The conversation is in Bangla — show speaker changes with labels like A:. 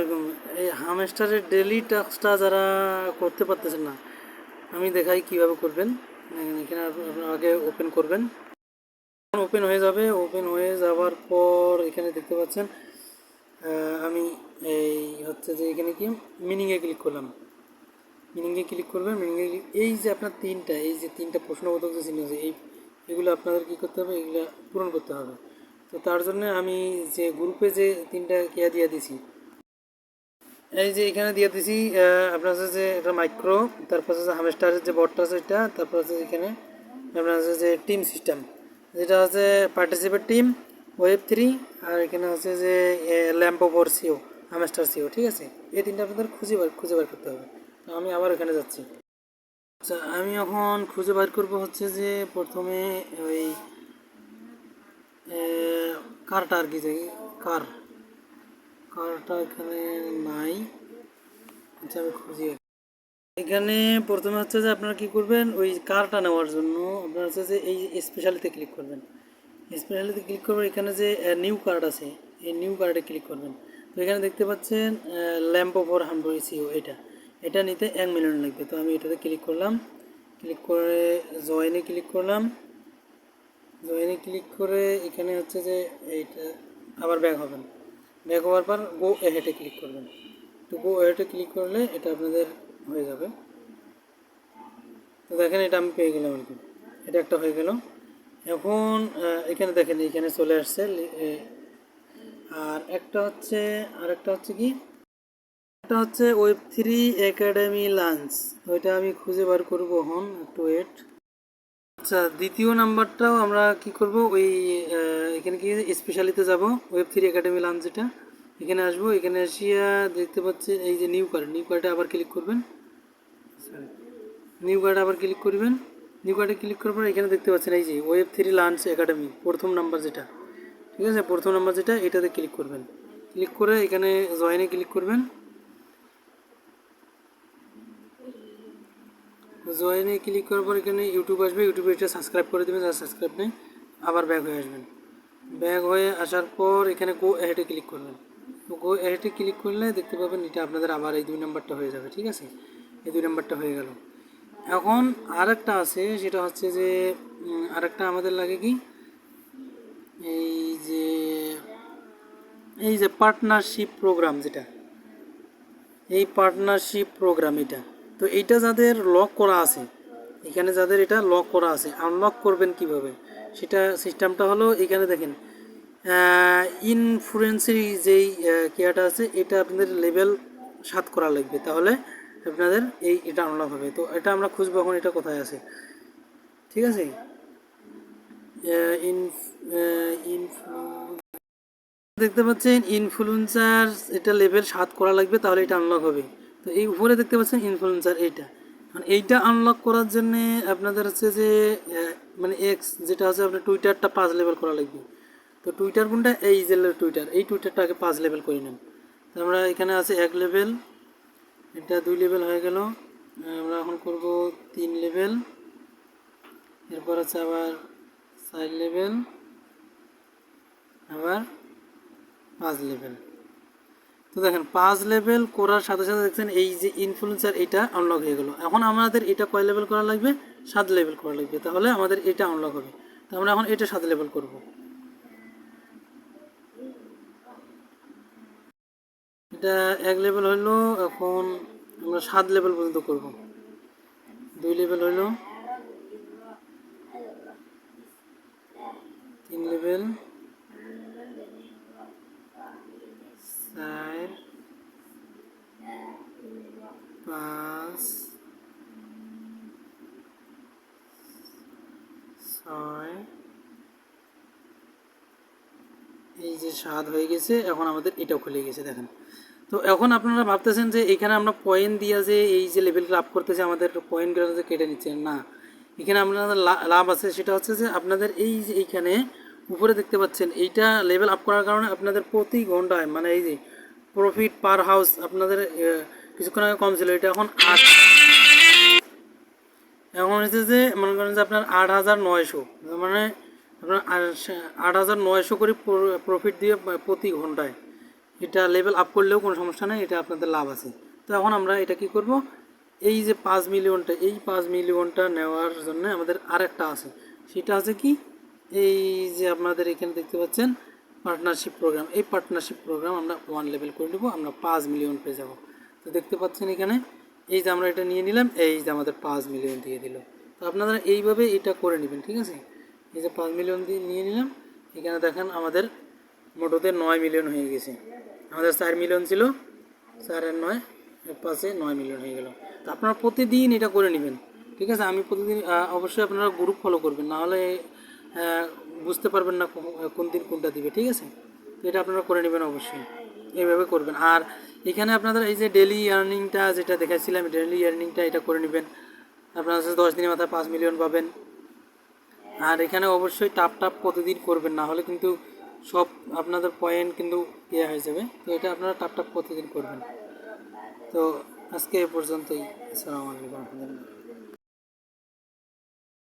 A: এরকম এই হামস্টারের ডেলি টাস্কটা যারা করতে পারতেছেন না, আমি দেখাই কিভাবে করবেন। এখানে আপনারা আগে ওপেন করবেন, ওপেন হয়ে যাবে। ওপেন হয়ে যাওয়ার পর এখানে দেখতে পাচ্ছেন আমি এই হচ্ছে যে এখানে কি মিনিংয়ে ক্লিক করলাম। মিনিংয়ে ক্লিক করবেন। মিনিংয়ে এই যে আপনার তিনটা প্রশ্নবোধক যে চিহ্ন আছে, এগুলো আপনাদের কী করতে হবে, এগুলো পূরণ করতে হবে। তো তার জন্য আমি যে গ্রুপে যে তিনটা কেয়া দিয়ে দিছি, এই যে এখানে দিয়ে দিছি আপনার হচ্ছে যে এটা মাইক্রো, তারপর হচ্ছে হামস্টারের যে বটটা আছে এটা, তারপর হচ্ছে এখানে আপনার হচ্ছে যে টিম সিস্টেম, যেটা হচ্ছে পার্টিসিপেট টিম, ওয়েব 3, আর এখানে হচ্ছে যে lamp over CO, hamster CO. ঠিক আছে, এই তিনটা আপনাদের খুঁজে বার করতে হবে। তো আমি আবার এখানে যাচ্ছি। আচ্ছা, আমি এখন খুঁজে বার করব হচ্ছে যে প্রথমে ওই কারটা আর কি, যে কারটা এখানে নাই। আচ্ছা, আমি খুঁজি। এখানে প্রথমে হচ্ছে যে আপনারা কী করবেন, ওই কারটা নেওয়ার জন্য আপনারা হচ্ছে যে এই স্পেশালিতে ক্লিক করবেন। স্পেশালিতে ক্লিক করবেন, এখানে যে নিউ কার্ড আছে, এই নিউ কার্ডে ক্লিক করবেন। তো এখানে দেখতে পাচ্ছেন ল্যাম্প ওভার হান্ড্রেড সিও, এটা নিতে 1 মিলিয়ন লাগবে। তো আমি এটাতে ক্লিক করলাম। ক্লিক করে জয়েনে ক্লিক করলাম। জয়েনে ক্লিক করে এখানে হচ্ছে যে এইটা আবার ব্যাক হবেন। ব্যাক হওয়ার পর গো এহেডে ক্লিক করবেন। তো গো এহেডে ক্লিক করলে এটা আপনাদের হয়ে যাবে। তো দেখেন এটা আমি পেয়ে গেলাম আর কি, এটা একটা হয়ে গেল। এখন এখানে দেখেন এখানে চলে আসছে। আরেকটা হচ্ছে কি, এটা হচ্ছে ওয়েব3 একাডেমি লাঞ্চ। তো এটা আমি খুঁজে বার করবো, হন একটু ওয়েট। আচ্ছা, দ্বিতীয় নাম্বারটাও আমরা কি করব, ওই এখানে কি স্পেশালিতে যাব, ওয়েব3 একাডেমি লাঞ্চ যেটা, এখানে আসবো। এখানে আসিয়া দেখতে পাচ্ছেন এই যে নিউ কার্ডে আবার ক্লিক করবেন। নিউ কার্ডে আবার ক্লিক করবেন। নিউ কার্ডে ক্লিক করার পর এখানে দেখতে পাচ্ছেন এই যে ওয়েব3 লাঞ্চ একাডেমি প্রথম নাম্বার যেটা, ঠিক আছে, প্রথম নাম্বার যেটা, এটাতে ক্লিক করবেন। ক্লিক করে এখানে জয়েনে ক্লিক করবেন। জয়েনে ক্লিক করার পর এখানে ইউটিউব আসবে, ইউটিউবে এটা সাবস্ক্রাইব করে দেবেন যারা সাবস্ক্রাইব নেই। আবার ব্যাক হয়ে আসবেন। ব্যাক হয়ে আসার পর এখানে গো এহেডে ক্লিক করবেন। তো গো এহেডে ক্লিক করলে দেখতে পাবেন এটা আপনাদের আবার এই 2 নাম্বারটা হয়ে যাবে। ঠিক আছে, এই 2 নাম্বারটা হয়ে গেল। এখন আরেকটা আছে, সেটা হচ্ছে যে আরেকটা আমাদের লাগে কি, এই যে পার্টনারশিপ প্রোগ্রাম যেটা, এই পার্টনারশিপ প্রোগ্রাম এটা। তো এইটা যাদের লক করা আছে, এখানে যাদের এটা লক করা আছে, আনলক করবেন কিভাবে, সেটা সিস্টেমটা হলো এখানে দেখেন ইনফ্লুয়েন্সের যেই কেয়ারটা আছে, এটা আপনাদের লেভেল 7 করা লাগবে, তাহলে আপনাদের এটা আনলক হবে। তো এটা আমরা খুঁজবো এখন এটা কোথায় আছে। ঠিক আছে, দেখতে পাচ্ছেন ইনফ্লুয়েন্সার, এটা লেভেল 7 করা লাগবে, তাহলে এটা আনলক হবে। তো এই উপরে দেখতে পাচ্ছেন ইনফ্লুয়েন্সার, এইটা আনলক করার জন্য আপনাদের হচ্ছে যে মানে এক্স যেটা আছে, আপনার টুইটারটা 5 লেভেল করা লাগবে। তো টুইটার কোনটা, এই যে টুইটার, এই টুইটারটা আগে 5 লেভেল করে নেন। তো আমরা এখানে আছে 1 লেভেল, এটা 2 লেভেল হয়ে গেল। আমরা এখন করব 3 লেভেল, এরপর আছে আবার 4 লেভেল, আবার 5 লেভেল। তো দেখেন 5 লেভেল করার সাথে সাথে দেখছেন এই যে ইনফ্লুয়েন্সার, এটা আনলক হয়ে গেল। এখন আমাদের এটা কয় লেভেল করা লাগবে, 7 লেভেল করা লাগবে, তাহলে আমাদের এটা আনলক হবে। তো আমরা এখন এটা 7 লেভেল করব। এটা 1 লেভেল হইলো, এখন আমরা 7 লেভেল পর্যন্ত করব। 2 লেভেল হইলো, 3 লেভেল, 4, 5, 6, এই যে 7 হয়ে গেছে। এখন আমাদের এটাও খুলে গেছে দেখেন। তো এখন আপনারা ভাবতেছেন যে এখানে আমরা পয়েন্ট দিয়া যে এই যে লেভেলগুলো আপ করতেছে, আমাদের পয়েন্টগুলো যে কেটে নিচ্ছে না, এখানে আপনাদের লাভ আছে। সেটা হচ্ছে যে আপনাদের এই যে এইখানে উপরে দেখতে পাচ্ছেন, এইটা লেভেল আপ করার কারণে আপনাদের প্রতি ঘন্টায় মানে এই যে প্রফিট পার হাউস আপনাদের কিছুক্ষণ আগে কম ছিল, এটা এখন 8, এখন হচ্ছে যে মনে করেন যে আপনার 8,900, মানে আপনার 8,900 করে প্রফিট দিয়ে প্রতি ঘন্টায়। এটা লেভেল আপ করলেও কোনো সমস্যা নেই, এটা আপনাদের লাভ আছে। তো এখন আমরা এটা কি করব, এই যে 5 মিলিয়নটা, এই 5 মিলিয়নটা নেওয়ার জন্য আমাদের আরেকটা আছে, সেটা আছে কি, এই যে আপনাদের এখানে দেখতে পাচ্ছেন পার্টনারশিপ প্রোগ্রাম। এই পার্টনারশিপ প্রোগ্রাম আমরা 1 লেভেল করে নেব, আমরা 5 মিলিয়ন পেয়ে যাব। তো দেখতে পাচ্ছেন এখানে এই যে আমরা এটা নিয়ে নিলাম, এই যে আমাদের 5 মিলিয়ন দিয়ে দিল। তো আপনারা এইভাবে এটা করে নেবেন, ঠিক আছে। এই যে 5 মিলিয়ন দিয়ে নিয়ে নিলাম, এখানে দেখেন আমাদের মোটতে 9 মিলিয়ন হয়ে গেছে। আমাদের 4 মিলিয়ন ছিল, 4 আর 9 5-এ 9 মিলিয়ন হয়ে গেল। তো আপনারা প্রতিদিন এটা করে নেবেন, ঠিক আছে। আমি প্রতিদিন অবশ্যই আপনারা গ্রুপ ফলো করবেন, নাহলে বুঝতে পারবেন না কোন দিন কোনটা দিবে, ঠিক আছে। তো এটা আপনারা করে নেবেন অবশ্যই, এইভাবে করবেন। আর এখানে আপনাদের এই যে ডেলি আর্নিংটা যেটা দেখাচ্ছিলাম, ডেলি আর্নিংটা এটা করে নেবেন। আপনারা 10 দিনের মাথায় 5 মিলিয়ন পাবেন। আর এখানে অবশ্যই টাপ প্রতিদিন করবেন, না হলে কিন্তু সব আপনাদের পয়েন্ট কিন্তু ইয়ে হয়ে যাবে। তো এটা আপনারা টাপ প্রতিদিন করবেন। তো আজকে এ পর্যন্তই। আসসালামু আলাইকুম।